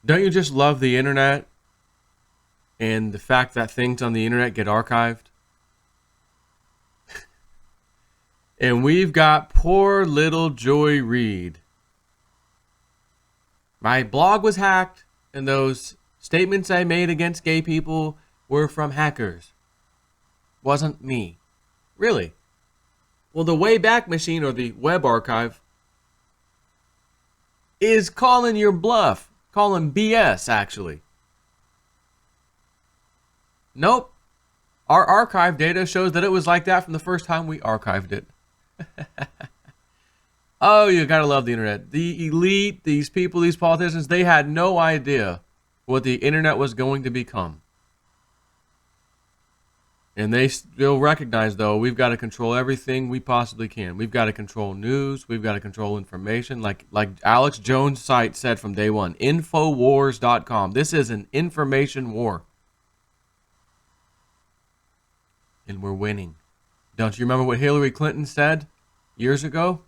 Don't you just love the internet and the fact that things on the internet get archived? And we've got poor little Joy Reid. My blog was hacked, and those statements I made against gay people were from hackers. Wasn't me. Really? Well, the Wayback Machine, or the web archive, is calling your bluff. Calling BS, actually. Nope. Our archive data shows that it was like that from the first time we archived it. Oh, you gotta love the internet. The elite, these people, these politicians, they had no idea what the internet was going to become. And they still recognize, though, we've got to control everything we possibly can. We've got to control news. We've got to control information. Like Alex Jones' site said from day one, Infowars.com. This is an information war. And we're winning. Don't you remember what Hillary Clinton said years ago?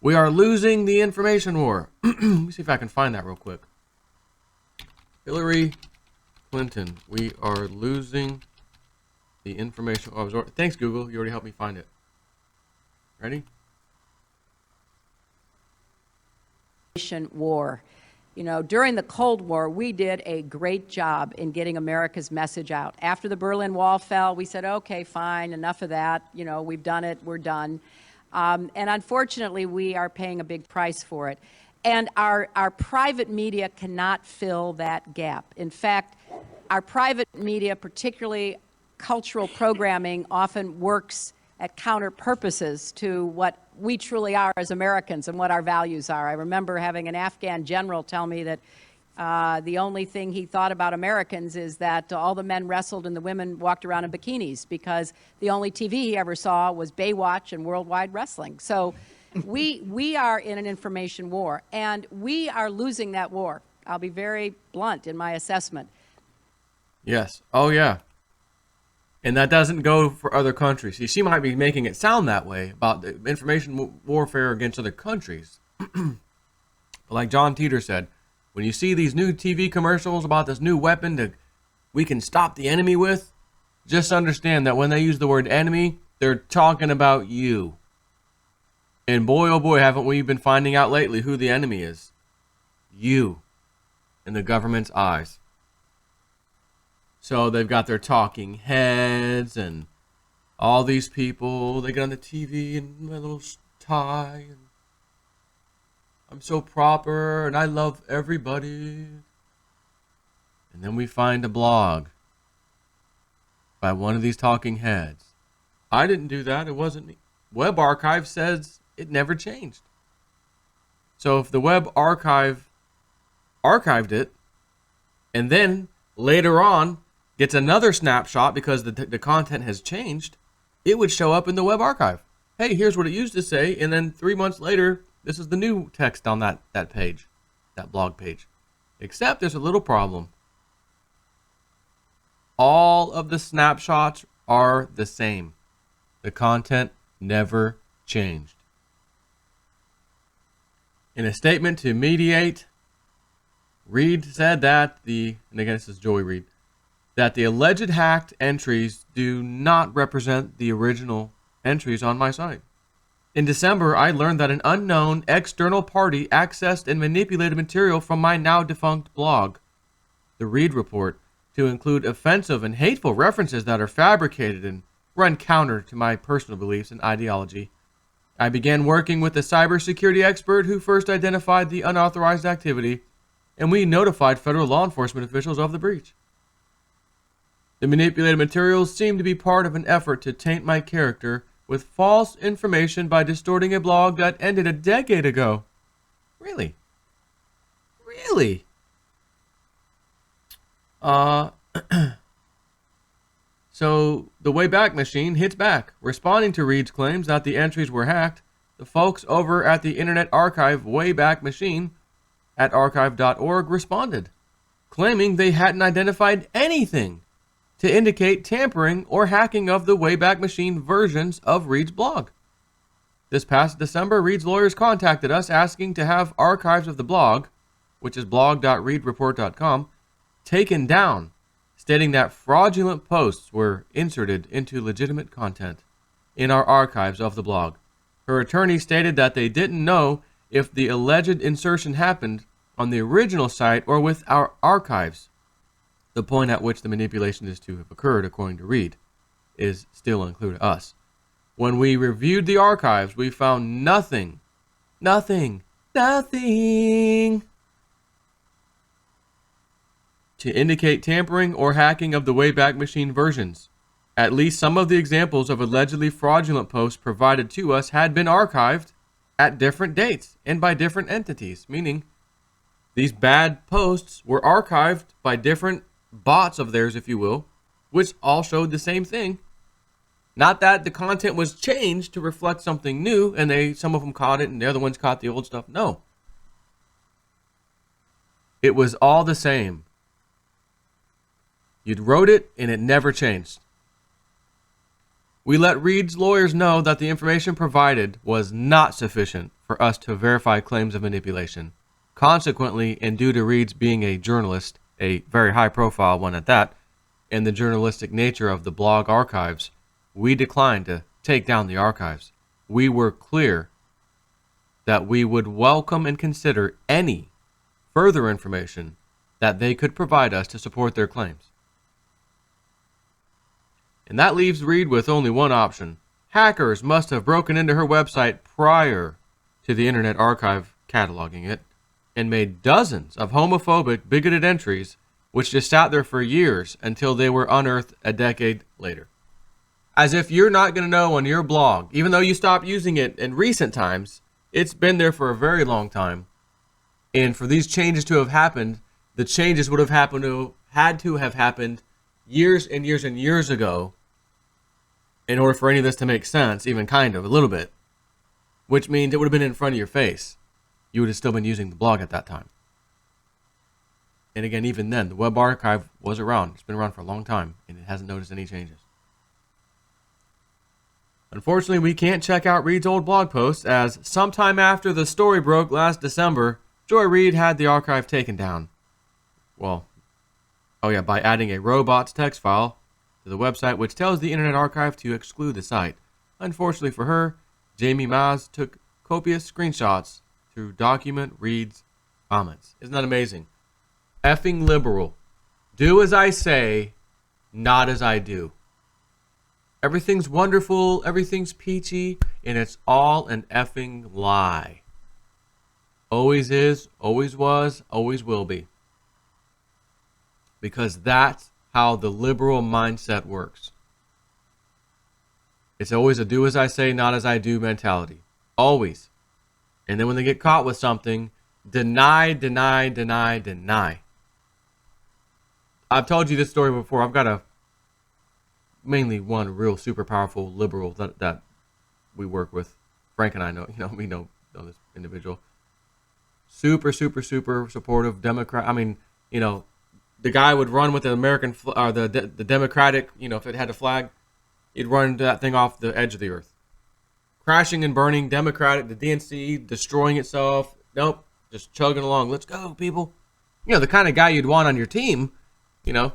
We are losing the information war. Let me see if I can find that real quick. Hillary Clinton, we are losing the information. Oh, thanks, Google. You already helped me find it. Ready? War. You know, during the Cold War, we did a great job in getting America's message out. After the Berlin Wall fell, we said, okay, fine, enough of that. You know, we've done it, we're done. And unfortunately, we are paying a big price for it. And our private media cannot fill that gap. In fact, our private media, particularly cultural programming, often works at counter purposes to what we truly are as Americans and what our values are. I remember having an Afghan general tell me that the only thing he thought about Americans is that all the men wrestled and the women walked around in bikinis, because the only TV he ever saw was Baywatch and Worldwide Wrestling. So we are in an information war, and we are losing that war. I'll be very blunt in my assessment. Yes. Oh, yeah. And that doesn't go for other countries. See, she might be making it sound that way about the information warfare against other countries. But like John Teeter said, when you see these new TV commercials about this new weapon that we can stop the enemy with, just understand that when they use the word enemy, they're talking about you. And boy, oh boy, haven't we been finding out lately who the enemy is. You. In the government's eyes. So they've got their talking heads and all these people. They get on the TV in my little tie. And I'm so proper and I love everybody. And then we find a blog by one of these talking heads. I didn't do that. It wasn't me. Web Archive says it never changed. So if the Web Archive archived it and then later on gets another snapshot because the content has changed, it would show up in the Web Archive. Hey, here's what it used to say, and then 3 months later, this is the new text on that page, that blog page. Except there's a little problem. All of the snapshots are the same. The content never changed. In a statement to Mediate, Reid said that and again this is Joy Reid, that the alleged hacked entries do not represent the original entries on my site. In December, I learned that an unknown external party accessed and manipulated material from my now defunct blog, the Reid Report, to include offensive and hateful references that are fabricated and run counter to my personal beliefs and ideology. I began working with a cybersecurity expert who first identified the unauthorized activity, and we notified federal law enforcement officials of the breach. The manipulated materials seem to be part of an effort to taint my character with false information by distorting a blog that ended a decade ago. Really? Really? So the Wayback Machine hits back. Responding to Reid's claims that the entries were hacked, the folks over at the Internet Archive Wayback Machine at archive.org responded, claiming they hadn't identified anything to indicate tampering or hacking of the Wayback Machine versions of Reid's blog. This past December, Reid's lawyers contacted us asking to have archives of the blog, which is blog.readreport.com, taken down, stating that fraudulent posts were inserted into legitimate content in our archives of the blog. Her attorney stated that they didn't know if the alleged insertion happened on the original site or with our archives. The point at which the manipulation is to have occurred, according to Reid, is still unclear to us. When we reviewed the archives, we found nothing to indicate tampering or hacking of the Wayback Machine versions. At least some of the examples of allegedly fraudulent posts provided to us had been archived at different dates and by different entities, meaning these bad posts were archived by different bots of theirs, if you will, which all showed the same thing. Not that the content was changed to reflect something new and some of them caught it and the other ones caught the old stuff. No. It was all the same. You'd wrote it and it never changed. We let Reid's lawyers know that the information provided was not sufficient for us to verify claims of manipulation. Consequently, and due to Reid's being a journalist, a very high-profile one at that, and the journalistic nature of the blog archives, we declined to take down the archives. We were clear that we would welcome and consider any further information that they could provide us to support their claims. And that leaves Reid with only one option. Hackers must have broken into her website prior to the Internet Archive cataloging it and made dozens of homophobic, bigoted entries which just sat there for years until they were unearthed a decade later. As if you're not going to know on your blog, even though you stopped using it in recent times, it's been there for a very long time. And for these changes to have happened, the changes would have had to have happened years and years and years ago in order for any of this to make sense, even kind of, a little bit. Which means it would have been in front of your face. You would have still been using the blog at that time. And again, even then, the web archive was around. It's been around for a long time, and it hasn't noticed any changes. Unfortunately, we can't check out Reid's old blog posts, as sometime after the story broke last December, Joy Reid had the archive taken down. Well, by adding a robots text file to the website, which tells the Internet Archive to exclude the site. Unfortunately for her, Jamie Maz took copious screenshots to document Reid's comments. Isn't that amazing? Effing liberal. Do as I say, not as I do. Everything's wonderful, everything's peachy, and it's all an effing lie. Always is, always was, always will be. Because that's how the liberal mindset works. It's always a do as I say, not as I do mentality. Always. And then when they get caught with something, deny, deny, deny, deny. I've told you this story before. I've got mainly one real super powerful liberal that we work with. Frank and I know, we know this individual. Super, super, super supportive Democrat. I mean, the guy would run with the American, the Democratic, if it had a flag, he'd run that thing off the edge of the earth. Crashing and burning, Democratic, the DNC destroying itself. Nope, just chugging along. Let's go, people. The kind of guy you'd want on your team, And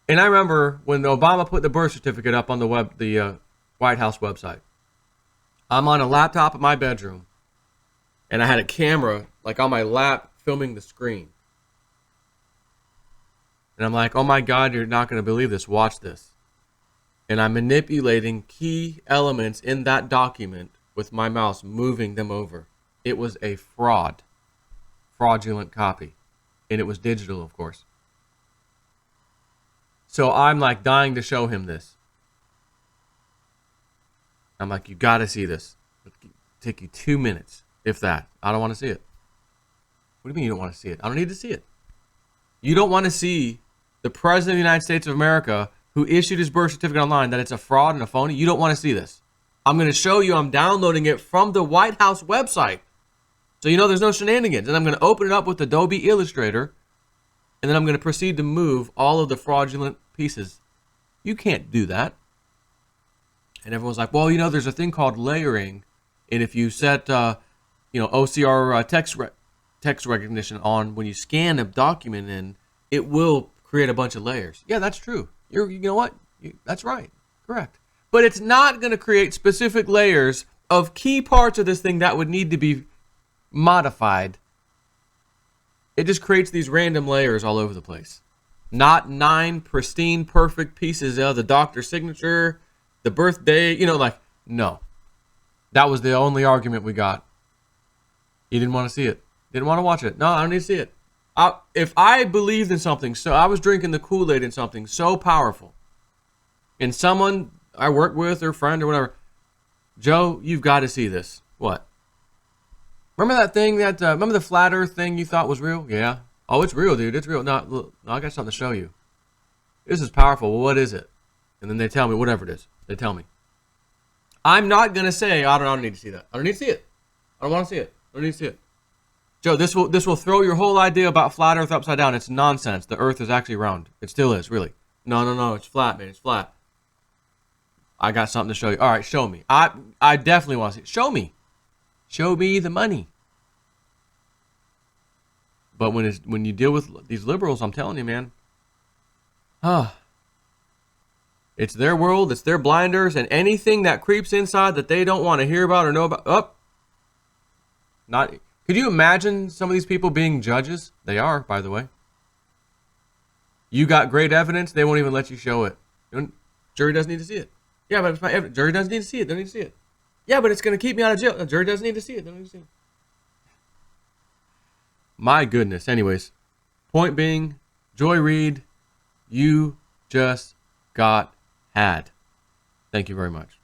I remember when Obama put the birth certificate up on the White House website. I'm on a laptop in my bedroom, and I had a camera on my lap filming the screen. And I'm like, oh my God, you're not going to believe this. Watch this. And I'm manipulating key elements in that document with my mouse, moving them over. It was a fraudulent copy. And it was digital, of course. So I'm dying to show him this. I'm like, you got to see this. It'll take you 2 minutes, if that. I don't want to see it. What do you mean you don't want to see it? I don't need to see it. You don't want to see the President of the United States of America who issued his birth certificate online that it's a fraud and a phony. You don't want to see this. I'm going to show you I'm downloading it from the White House website. So there's no shenanigans. And I'm going to open it up with Adobe Illustrator. And then I'm going to proceed to move all of the fraudulent pieces. You can't do that. And everyone's like, well, there's a thing called layering. And if you set, OCR text recognition on when you scan a document, and it will create a bunch of layers. Yeah, that's true. You know what? That's right. Correct. But it's not going to create specific layers of key parts of this thing that would need to be modified. It just creates these random layers all over the place. Not 9 pristine, perfect pieces of the doctor's signature, the birthday, no. That was the only argument we got. He didn't want to see it. Didn't want to watch it. No, I don't need to see it. If I believed in something, so I was drinking the Kool-Aid in something so powerful, and someone I work with or friend or whatever, Joe, you've got to see this. What? Remember that thing remember the flat earth thing you thought was real? Yeah. Oh, it's real, dude. It's real. No, look, I got something to show you. This is powerful. Well, what is it? And then they tell me whatever it is. They tell me. I'm not going to say, I don't need to see that. I don't need to see it. I don't want to see it. I don't need to see it. Joe, this will throw your whole idea about flat earth upside down. It's nonsense. The earth is actually round. It still is, really. No. It's flat, man. It's flat. I got something to show you. All right, show me. I definitely want to see it. Show me. Show me the money. But when you deal with these liberals, I'm telling you, man. It's their world. It's their blinders. And anything that creeps inside that they don't want to hear about or know about. Could you imagine some of these people being judges? They are, by the way. You got great evidence. They won't even let you show it. Jury doesn't need to see it. Yeah, but it's my evidence. Jury doesn't need to see it. They don't need to see it. Yeah, but it's going to keep me out of jail. The jury doesn't need to see it. They don't need to see it. My goodness. Anyways, point being, Joy Reid, you just got had. Thank you very much.